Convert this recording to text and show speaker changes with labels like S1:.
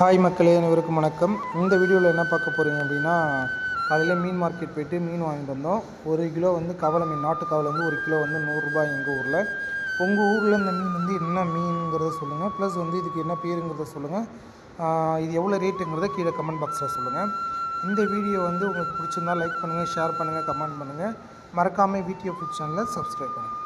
S1: Hi மக்களே, அனைவருக்கும் வணக்கம். இந்த வீடியோவில் என்ன பார்க்க போகிறீங்க அப்படின்னா, காலையில் மீன் மார்க்கெட் போய்ட்டு மீன் வாங்கிட்டு வந்தோம். 1 கிலோ கவலை மீன், நாட்டு கவலை 1 கிலோ 100 ரூபாய் எங்கள் ஊரில். உங்கள் ஊரில் இந்த மீன் என்ன மீனுங்கிறத சொல்லுங்கள். ப்ளஸ் இதுக்கு என்ன பேருங்கிறத சொல்லுங்கள். இது எவ்வளோ ரேட்டுங்கிறத கீழே கமெண்ட் பாக்ஸில் சொல்லுங்கள். இந்த வீடியோ உங்களுக்கு பிடிச்சிருந்தால் லைக் பண்ணுங்கள், ஷேர் பண்ணுங்கள், கமெண்ட் பண்ணுங்கள். மறக்காமல் VTF சேனலை சப்ஸ்கிரைப் பண்ணுங்கள்.